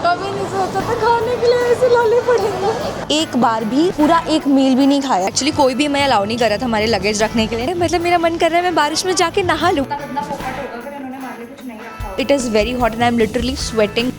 कभी नहीं सोचा था खाने के लिए ऐसे लाने पड़ेंगे। एक बार भी पूरा एक मील भी नहीं खाया। एक्चुअली कोई भी मैं अलाउ नहीं कर रहा था हमारे लगेज रखने के लिए। मतलब मेरा मन कर रहा है मैं बारिश में जाके नहा लूँ। It is very hot and I am literally sweating.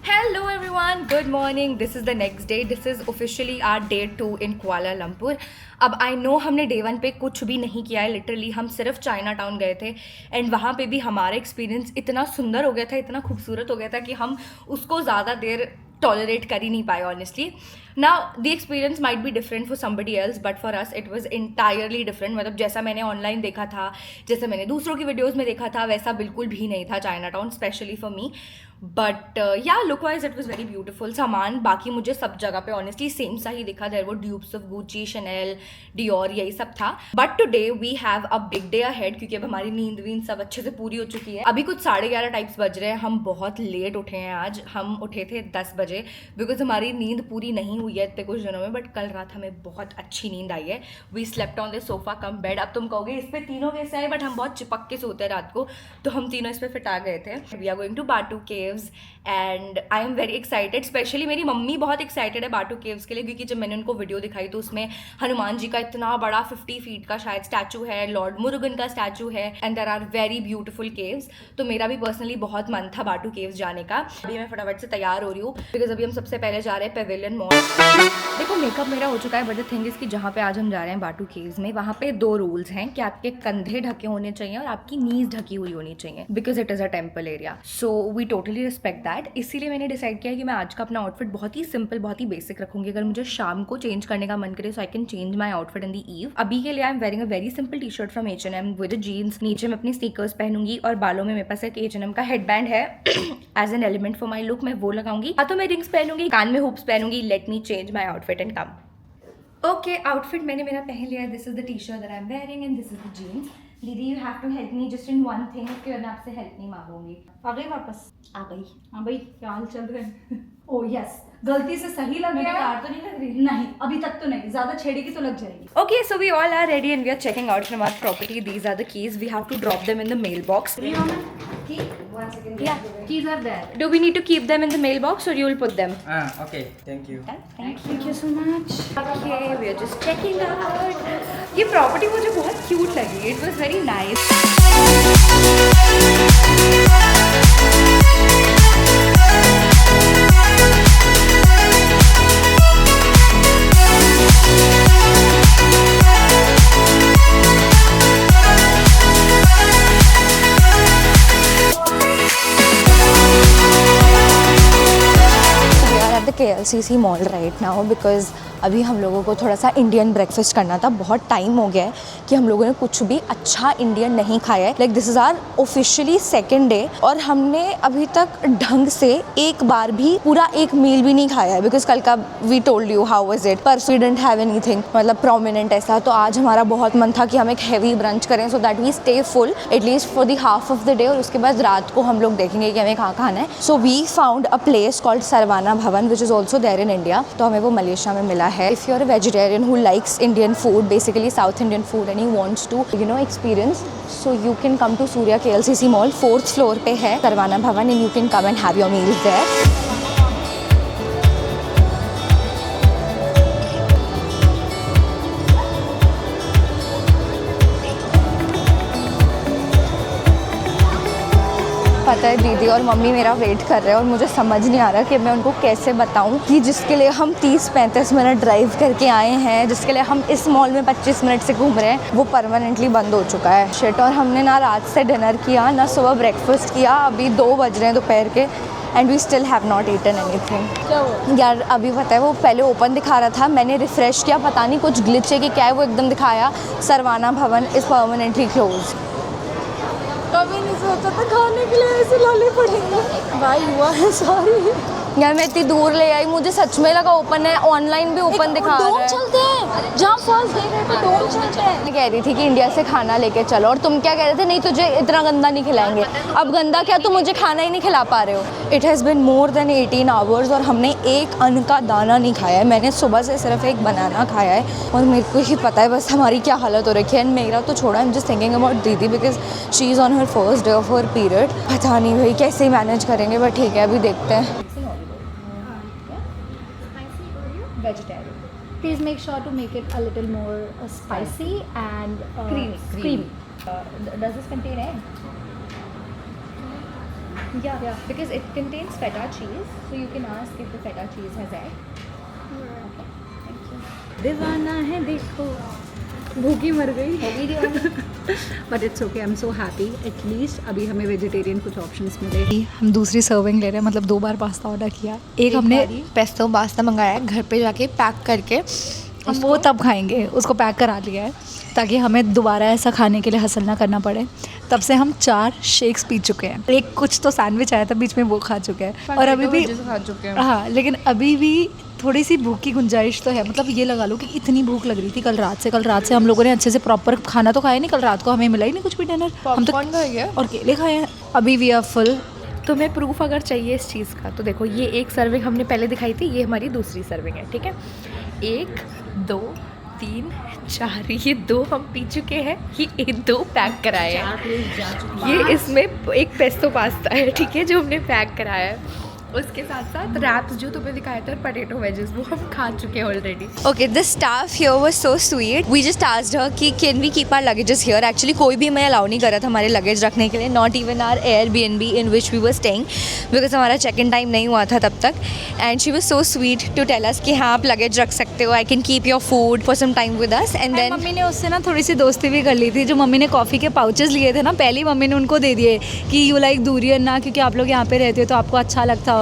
Hello everyone, good morning. This is the next day. This is officially our day 2 in Kuala Lumpur. अब आई नो हमने डे 1 पे कुछ भी नहीं किया है। लिटरली हम सिर्फ चाइना टाउन गए थे एंड वहाँ पे भी हमारा एक्सपीरियंस इतना सुंदर हो गया था, इतना खूबसूरत हो गया था कि हम उसको ज़्यादा देर टॉलरेट कर ही नहीं पाए honestly. Now the experience might be different for somebody else but for us it was entirely different. मतलब जैसा मैंने ऑनलाइन देखा था, जैसा मैंने दूसरों की वीडियोज़ में देखा था, वैसा बिल्कुल भी नहीं था Chinatown, specially for me. But yeah look wise it was very beautiful. सामान बाकी मुझे सब जगह पे ऑनेस्टली सेम सा ही दिखा। देयर वो dupes of Gucci, Chanel, Dior, यही सब था। But today we have a big day ahead क्योंकि अब हमारी नींद वींद सब अच्छे से पूरी हो चुकी है। अभी कुछ 11:30 टाइप्स बज रहे हैं। हम बहुत लेट उठे हैं आज। हम उठे थे 10 बजे बिकॉज हमारी नींद पूरी नहीं हुई है इतने कुछ दिनों में। बट कल रात हमें बहुत अच्छी नींद आई है। We slept on the sofa cum bed. अब तुम कहोगे इस पर तीनों कैसे आए, बट हम बहुत चिपक के सोते हैं रात को, तो हम तीनों इस पर फिटा गए थे। We are going to Batu caves and I am very excited. Specially मेरी मम्मी बहुत एक्साइटेड है बाटू केव्स के लिए क्योंकि जब मैंने उनको वीडियो दिखाई तो उसमें हनुमान जी का इतना बड़ा 50 फीट का शायद स्टैचू है, लॉर्ड मुरुगन का स्टैचू है and there are very beautiful caves. तो मेरा भी पर्सनली बहुत मन था बाटू केव्स जाने का। अभी मैं फटाफट से तैयार हो रही हूँ बिकॉज अभी हम सबसे पहले जा रहे हैं पेविलियन मॉल। देखो मेकअप मेरा हो चुका है बट द थिंग इज कि जहाँ पे आज हम जा रहे हैं बाटू केव्स में, वहाँ पे 2 रूल्स हैं कि आपके कंधे ढके होने चाहिए और आपकी नीज ढकी हुई होनी चाहिए because it is a temple area. So we totally respect that. इसीलिए मैंने डिसाइड किया कि मैं आज का अपना आउटफिट बहुत ही सिंपल, बहुत ही बेसिक रखूंगी। अगर मुझे शाम को चेंज करने का मन करे so I can change my outfit in the eve. अभी के लिए I am wearing a very simple T shirt from H&M with jeans. नीचे मैं अपनी स्नीकर्स पहनूंगी और बालों में मेरे पास एक H&M का हेडबैंड है as an element for my look. मैं वो लगाऊंगी, हाथों में रिंग्स पहनूंगी, कान में हुप्स पहनूंगी। Let me change my outfit and come. Okay, outfit मैंने मेरा पहन लिया है। This is the T shirt that I am wearing and this is the jeans. दीदी you have to help me just in one thing. उसके बाद मैं आपसे हेल्प नहीं मांगूंगी। आ गई वापस? आ गई। हाँ भाई, क्या हाल चल रहे हैं? ओह यस, गलती से सही लग गया। कार तो नहीं लग रही? नहीं, अभी तक तो नहीं। ज्यादा छेड़ेगी तो लग जाएगी। Okay, so we all are ready and we are checking out from our property. These are the keys. We have to drop them in the mailbox. Key? 1 second. Yeah. Keys are there. Do we need to keep them in the mailbox or you will put them? Okay, thank you. Thank you so much. Okay, we are just checking out. ये property मुझे बहुत cute लगी. It was very nice. KLCC mall right now because अभी हम लोगों को थोड़ा सा इंडियन ब्रेकफास्ट करना था। बहुत टाइम हो गया है कि हम लोगों ने कुछ भी अच्छा इंडियन नहीं खाया है। Like this is our officially 2nd day और हमने अभी तक ढंग से एक बार भी पूरा एक मील भी नहीं खाया है बिकॉज कल का we told you how was it, पर वी डिडंट हैव एनीथिंग मतलब प्रोमिनेंट ऐसा। तो आज हमारा बहुत मन था कि हम एक हैवी ब्रंच करें so that we stay full at least for the half of the day और उसके बाद रात को हम लोग देखेंगे कि हमें कहाँ खाना है। So we found a place called Saravana Bhavan which is also there in India. तो हमें वो मलेशिया में मिला है। If you're a vegetarian who likes Indian food, basically South Indian food, and he wants to, experience, so you can come to Surya KLCC Mall, 4th floor पे है सरवाना भवन and you can come and have your meals there. पता है दीदी और mummy मेरा wait कर रहे हैं और मुझे समझ नहीं आ रहा कि मैं उनको कैसे बताऊं कि जिसके लिए हम 30-35 मिनट ड्राइव करके आए हैं, जिसके लिए हम इस मॉल में 25 मिनट से घूम रहे हैं, वो परमानेंटली बंद हो चुका है। शिट। और हमने ना रात से डिनर किया ना सुबह ब्रेकफास्ट किया। अभी 2 बज रहे हैं दोपहर के and we still have not eaten anything. यार अभी पता है वो पहले ओपन दिखा रहा था, मैंने रिफ़्रेश किया, पता नहीं कुछ ग्लिच है कि क्या है, वो एकदम दिखाया सरवाना भवन इज़ परमानेंटली क्लोज। कभी नहीं सोचा था खाने के लिए ऐसे लाने पड़ेंगे। भाई हुआ है, सॉरी। यार मैं इतनी दूर ले आई, मुझे सच में लगा ओपन है, ऑनलाइन भी ओपन दिखा रहा है। चलते हैं जहाँ फर्स्ट डे गए थे, डोम चलते हैं। मैं कह रही थी कि इंडिया से खाना लेके चलो, और तुम क्या कह रहे थे, नहीं तुझे इतना गंदा नहीं खिलाएंगे। अब गंदा क्या, तुम मुझे खाना ही नहीं खिला पा रहे हो। It has been more than 18 hours और हमने एक अन्न का दाना नहीं खाया है। मैंने सुबह से सिर्फ एक बनाना खाया है और मेरे को ही पता है बस हमारी क्या हालत हो रखी है। एंड मेरा तो छोड़ा, I am just thinking about दीदी because she is on her first day of her period. पता नहीं भाई कैसे ही मैनेज करेंगे, बट ठीक है अभी देखते हैं। Vegetarian. Please make sure to make it a little more spicy and creamy. Does this contain egg? Yeah, because it contains feta cheese, so you can ask if the feta cheese has egg. Okay, thank you. दीवाना है देखो, भूखी मर गई। But it's okay, I am so happy at least अभी हमें vegetarian कुछ options मिले। हम दूसरी सर्विंग ले रहे हैं, मतलब 2 बार पास्ता ऑर्डर किया। एक हमने पेस्टो पास्ता मंगाया है घर पे जाके पैक करके, हम वो तब खाएंगे, उसको पैक करा लिया है ताकि हमें दोबारा ऐसा खाने के लिए हसल ना करना पड़े। तब से हम 4 शेक्स पी चुके हैं, एक कुछ तो सैंडविच आया था बीच में, वो खा चुके हैं और अभी भी खा चुके हैं। हाँ, लेकिन अभी भी थोड़ी सी भूख की गुंजाइश तो है। मतलब ये लगा लो कि इतनी भूख लग रही थी कल रात से हम लोगों ने अच्छे से प्रॉपर खाना तो खाया नहीं। कल रात को हमें मिला ही नहीं कुछ भी डिनर, हम तो और केले खाए हैं। अभी वी आर फुल। तुम्हें प्रूफ अगर चाहिए इस चीज़ का तो देखो, ये एक सर्विंग हमने पहले दिखाई थी, ये हमारी दूसरी सर्विंग है, ठीक है। 1 2 3 4 ये 2 हम पी चुके हैं, ये 2 पैक कराए हैं। ये इसमें एक पेस्टो पास्ता है, ठीक है, जो हमने पैक कराया है। उसके साथ साथ रैप्स जो तुम्हें दिखाए थे और पोटैटो वेजेस, वो हम खा चुके हैं already. Okay, the staff here was so sweet. We just asked her कि can we keep our luggages here. Actually कोई भी हमें अलाउ नहीं कर रहा था हमारे लगेज रखने के लिए, not even our Airbnb in which we were staying, because हमारा चेक इन टाइम नहीं हुआ था तब तक। And she was so sweet to tell us कि हाँ आप लगेज रख सकते हो, I can keep your food for some time with us. And then mummy ने उससे ना थोड़ी सी दोस्ती भी कर ली थी। जो मम्मी ने कॉफ़ी के पाउचेस लिए थे ना, पहले ही मम्मी ने उनको दे दिए कि यू लाइक दूरियन ना, क्योंकि आप लोग यहाँ पे रहते हो तो आपको अच्छा लगता होगा।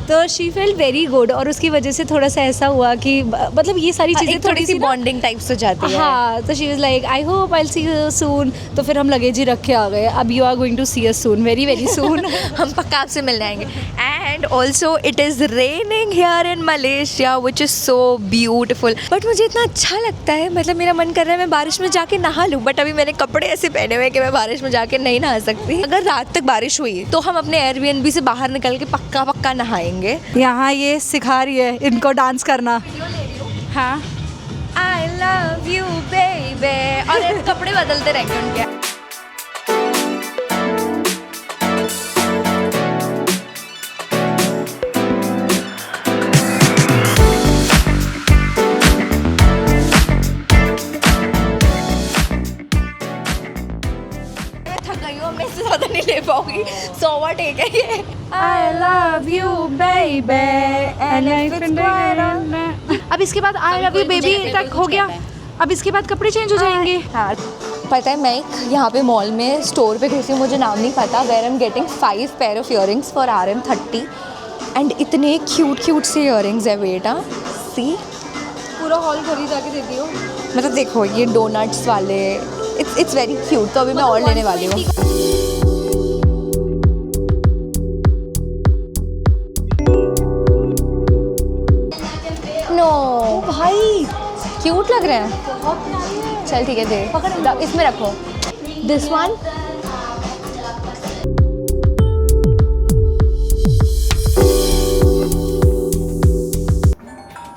तो शी फेल्ट वेरी गुड और उसकी वजह से थोड़ा सा ऐसा हुआ कि मतलब ये सारी चीज़ें थोड़ी सी बॉन्डिंग टाइप्स हो जाती है। हाँ, तो she was like I hope I will see you soon. तो फिर हम लगेज ही रख के आ गए। अब you are going to see us soon, very very soon. हम पक्का आपसे मिलने आएंगे। And also it is raining here in Malaysia which is so beautiful. But मुझे इतना अच्छा लगता है, मतलब मेरा मन कर रहा है मैं बारिश में जाके नहा लूँ, बट अभी मैंने कपड़े ऐसे पहने हुए कि मैं बारिश में जाके नहीं नहा सकती। अगर रात तक बारिश हुई तो हम अपने एयरबीएनबी से बाहर निकल के पक्का नहाएंगे। यहाँ ये सिखा रही है इनको डांस करना। हाँ, I love you baby। और ये कपड़े बदलते रहेंगे उनके। मैं थक गई हूँ, मैं इससे ज़्यादा नहीं ले पाऊंगी। 100वां टेक है ये। I love you baby and if it's quite अब इसके बाद I love you baby तक हो गया। अब इसके बाद कपड़े चेंज हो जाएंगे। हाँ, पता है मैं यहाँ पे मॉल में स्टोर पे घुसी, मुझे नाम नहीं पता, where I am getting 5 pair of earrings for RM30 and इतने क्यूट से इयरिंग्स है बेटा। सी पूरा हॉल खरीद जाके दे दियो। मतलब देखो ये डोनट्स वाले, इट्स वेरी क्यूट। तो अभी मैं और लेने वाली हूँ। नो भाई क्यूट लग रहे हैं। चल ठीक है, दे इसमें रखो। This one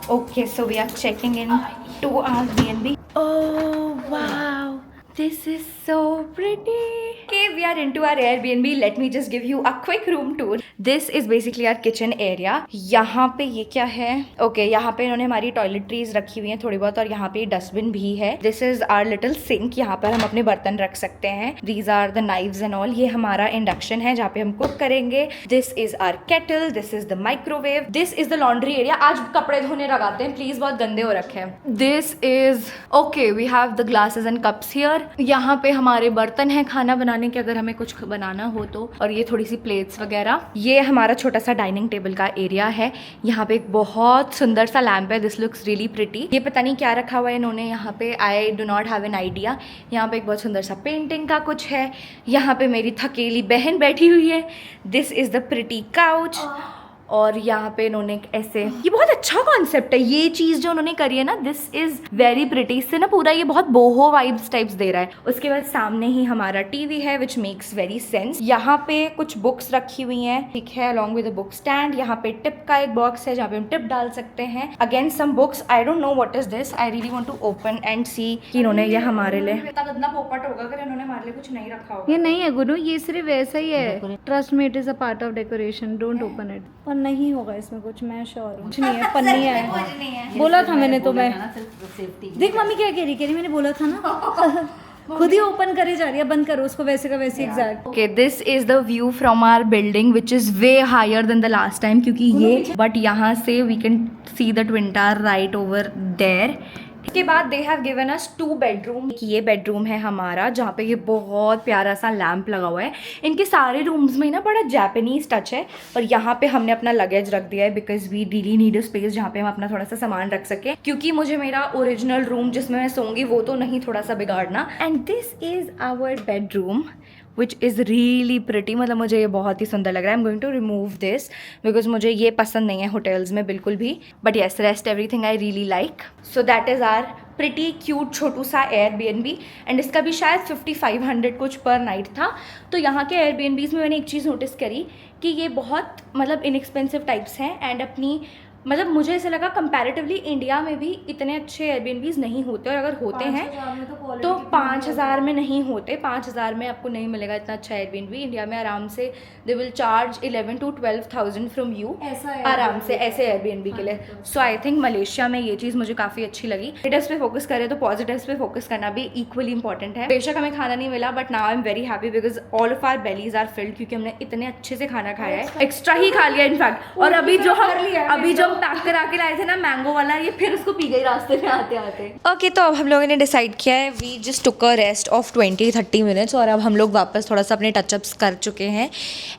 okay, so we are checking in to our B&B. Oh wow, this is so pretty. Okay, we are into our Airbnb. Let me just give you a quick room tour. This is basically our kitchen area. यहाँ पे ये क्या है? Okay, यहाँ पे इन्होंने हमारी toiletries रखी हुई हैं थोड़ी बहुत, और यहाँ पे डस्टबिन भी है। This is our little sink. यहाँ पर हम अपने बर्तन रख सकते हैं। These are the knives and all. ये हमारा इंडक्शन है जहाँ पे हम कुक करेंगे। This is our kettle. This is the microwave. This is the laundry area. आज कपड़े धोने लगाते हैं, प्लीज बहुत गंदे हो रखे हैं। This is okay. We have the glasses and cups here. यहाँ पे हमारे बर्तन हैं खाना बनाने के, अगर हमें कुछ बनाना हो तो, और ये थोड़ी सी प्लेट्स वगैरह। ये हमारा छोटा सा डाइनिंग टेबल का एरिया है। यहाँ पे एक बहुत सुंदर सा लैम्प है। This looks really pretty. ये पता नहीं क्या रखा हुआ है इन्होंने यहाँ पे, I do not have an idea. यहाँ पे एक बहुत सुंदर सा पेंटिंग का कुछ है। यहाँ पे मेरी थकेली बहन बैठी हुई है। This is the pretty couch. और यहाँ पे इन्होंने ऐसे, ये बहुत अच्छा कॉन्सेप्ट है, ये चीज़ जो उन्होंने करी है ना, दिस इज़ वेरी प्रिटी। इससे ना पूरा ये बहुत बोहो वाइब्स टाइप्स दे रहा है। उसके बाद सामने ही हमारा टीवी है विच मेक्स वेरी सेंस। यहाँ पे कुछ बुक्स रखी हुई हैं, ठीक है, along with a book stand. यहाँ पे टिप का एक बॉक्स है जहाँ पे हम टिप डाल सकते हैं। Again some books, I don't know what is this, I really want to open and see कि इन्होंने ये हमारे लिए कितना पोपट होगा अगर इन्होंने हमारे लिए कुछ नहीं रखा होगा। ये नहीं है गुरु, ये सिर्फ ऐसा ही है, trust me it is a part of decoration, don't open it. पर नहीं होगा इसमें कुछ, मैं श्योर हूँ। कुछ नहीं है, पन्नी है, बोला था मैंने तो। मैं देख मम्मी क्या कह रही, मैंने बोला था ना। खुद ही ओपन करे जा रही है, बंद करो उसको, वैसे का वैसे exact. Okay, this is the view from our building which is way higher than the last time, क्योंकि ये बट यहाँ से we can see the twin tower right over there. इसके बाद they have given us 2 bedroom. ये bedroom है हमारा जहाँ पे ये बहुत प्यारा सा लैम्प लगा हुआ है। इनके सारे रूम्स में ना बड़ा जापानीज टच है, और यहाँ पे हमने अपना लगेज रख दिया है because we really need a space जहाँ पे हम अपना थोड़ा सा सामान रख सकें, क्योंकि मुझे मेरा ओरिजिनल रूम जिसमें मैं सोऊंगी वो तो नहीं थोड़ा सा बिगाड़ना। And this is our bedroom which is really pretty. मतलब मुझे ये बहुत ही सुंदर लग रहा है। I am going to remove this because मुझे ये पसंद नहीं है होटल्स में बिल्कुल भी, but yes rest everything I really like. So that is our pretty cute छोटू सा एयरबीएनबी, एंड इसका भी शायद 5500 कुछ पर नाइट था। तो यहाँ के एयरबीएनबीज में मैंने एक चीज़ नोटिस करी कि ये बहुत मतलब इनएक्सपेंसिव टाइप्स हैं, एंड अपनी मतलब मुझे ऐसा लगा कंपैरेटिवली इंडिया में भी इतने अच्छे एयरबीएनबीज नहीं होते, और अगर होते हैं तो 5000 में नहीं होते। 5000 में आपको नहीं मिलेगा इतना अच्छा एयरबीएनबी। इंडिया में आराम से they will charge 11 to 12,000 from you आराम से ऐसे एयरबीएनबी के लिए। सो आई थिंक मलेशिया में ये चीज़ मुझे काफ़ी अच्छी लगी। नेगेटिव्स पे फोकस करें तो पॉजिटिव्स पे फोकस करना भी इक्वली इंपॉर्टेंट है। बेशक हमें खाना नहीं मिला, but now I am very happy because all of our bellies are filled, क्योंकि हमने इतने अच्छे से खाना खाया है, एक्स्ट्रा ही खा लिया इनफैक्ट। और अभी जो हम पैक करा के लाए थे ना मैंगो वाला, ये फिर उसको पी गई रास्ते में आते आते। ओके, तो अब हम लोगों ने डिसाइड किया है, we just took a rest of 20-30 minutes, और अब हम लोग वापस थोड़ा सा अपने टचअप्स कर चुके हैं,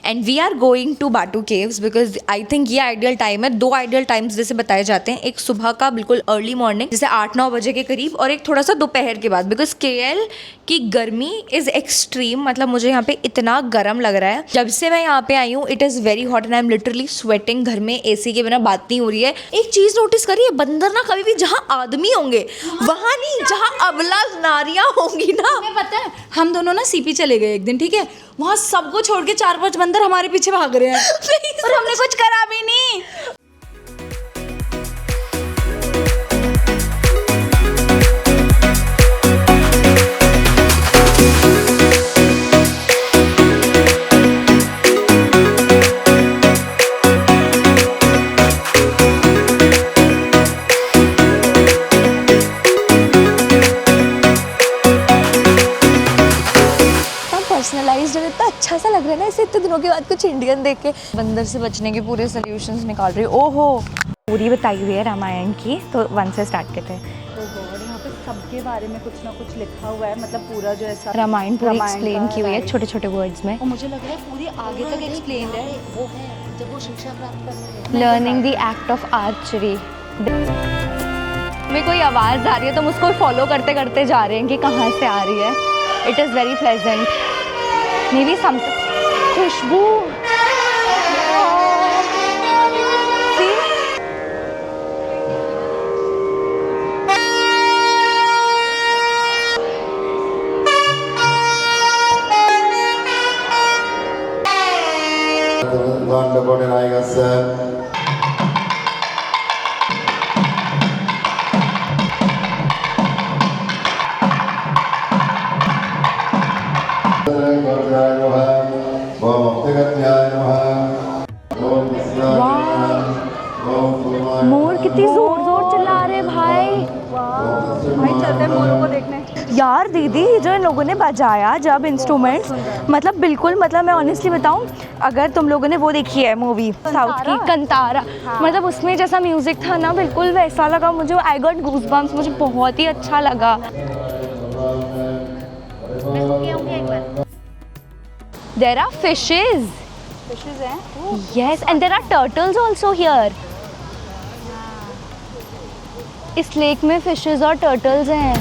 and we are going to Batu Caves because I think ये आइडियल टाइम है। 2 आइडियल टाइम्स जैसे बताए जाते हैं, एक सुबह का बिल्कुल अर्ली मॉर्निंग जैसे 8-9 बजे के करीब, और एक थोड़ा सा दोपहर के बाद, बिकॉज KL की गर्मी इज़ एक्सट्रीम। मतलब मुझे यहाँ पे इतना गर्म लग रहा है, जब से मैं यहाँ पे आई हूँ it is very hot and I am literally sweating. घर में AC के बिना बात नहीं हो रही है। एक चीज़ नोटिस करिए, बंदर ना कभी भी जहाँ आदमी होंगे वहाँ नहीं, जहाँ अबला नारियाँ होंगी ना। हमें पता है, हम दोनों ना CP चले गए एक दिन, ठीक है, वहाँ सबको छोड़ के 4-5 बंदर हमारे पीछे भाग रहे हैं और हमने कुछ करा भी नहीं। पर्सनलाइज्ड इतना अच्छा सा लग रहा है ना इसे इतने दिनों के बाद कुछ इंडियन देख के। बंदर से बचने के पूरे सोल्यूशंस निकाल रही। ओहो, पूरी बताई हुई है रामायण की, तो 1 से स्टार्ट करते हैं। यहाँ पे सबके बारे में कुछ ना कुछ लिखा हुआ है, मतलब पूरा जो ऐसा रामायण पूरी एक्सप्लेन की हुई है छोटे छोटे वर्ड्स में, और मुझे लग रहा है पूरी आगे तक एक्सप्लेन है। वो है जब वो शिक्षा प्राप्त करते हैं, learning the act of archery. में कोई आवाज़ आ रही है तो हम उसको फॉलो करते करते जा रहे हैं कि कहाँ से आ रही है। It is very pleasant, maybe some खुशबू। मोर कितनी जोर जोर चिल्ला रहे भाई। भाई चलते हैं मोरों को देखने। यार दीदी, जो इन लोगों ने बजाया जब इंस्ट्रूमेंट्स, मतलब बिल्कुल, मतलब मैं ऑनेस्टली बताऊं, अगर तुम लोगों ने वो देखी है मूवी साउथ की कंतारा, मतलब उसमें जैसा म्यूजिक था ना बिल्कुल वैसा लगा मुझे। आई गॉट गूज़बम्प्स, मुझे बहुत ही अच्छा लगा। देयर आर फिशेस हैं। Yes, and there are turtles also here. इस लेक में फिशेस और टर्टल्स हैं।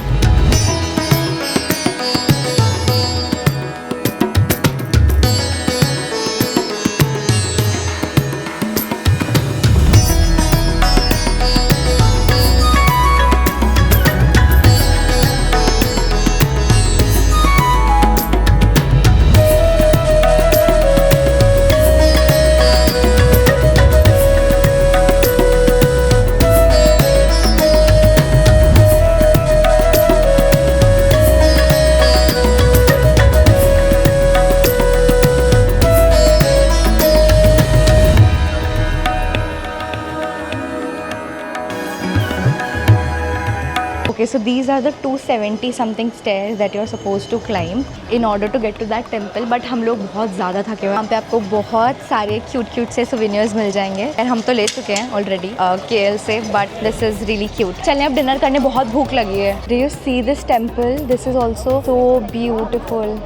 Okay, so these are the 270 something stairs that you're supposed to climb in order to get to that temple. But हम लोग बहुत ज़्यादा थके हुए हैं. यहाँ पे आपको बहुत सारे क्यूट से souvenirs मिल जाएंगे. और हम तो ले चुके हैं ऑलरेडी KL से, but this is really cute. चलें अब डिनर करने, बहुत भूख लगी है. Do you see this temple? This is also so beautiful.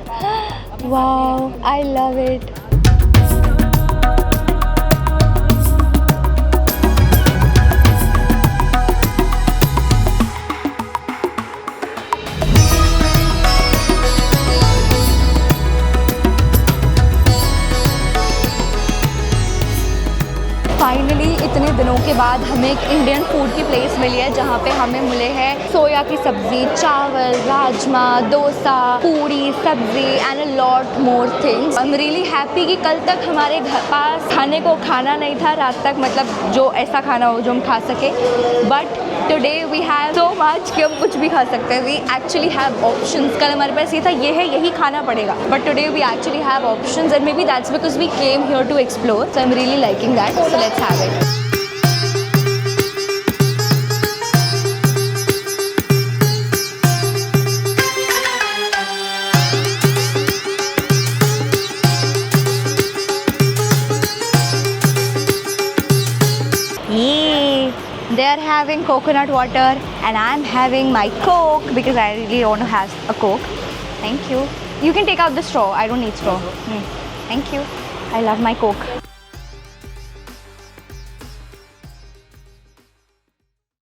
Wow, I love it. Finally इतने दिनों के बाद हमें एक इंडियन फूड की प्लेस मिली है जहाँ पे हमें मिले हैं सोया की सब्ज़ी, चावल, राजमा, डोसा, पूरी, सब्ज़ी and a lot more things. I am really happy कि कल तक हमारे घर पास खाने को खाना नहीं था रात तक, मतलब जो ऐसा खाना हो जो हम खा सके. But today we have so much कि हम कुछ भी खा सकते हैं. We actually have options. कल हमारे पास ये था ये है यही खाना पड़ेगा, but today we actually have options and maybe that's because we came here to explore. So I am really liking that. So let's have it. They are having coconut water and I'm having my Coke because I really want to have a Coke. Thank you. You can take out the straw. I don't need straw. Thank you. I love my Coke.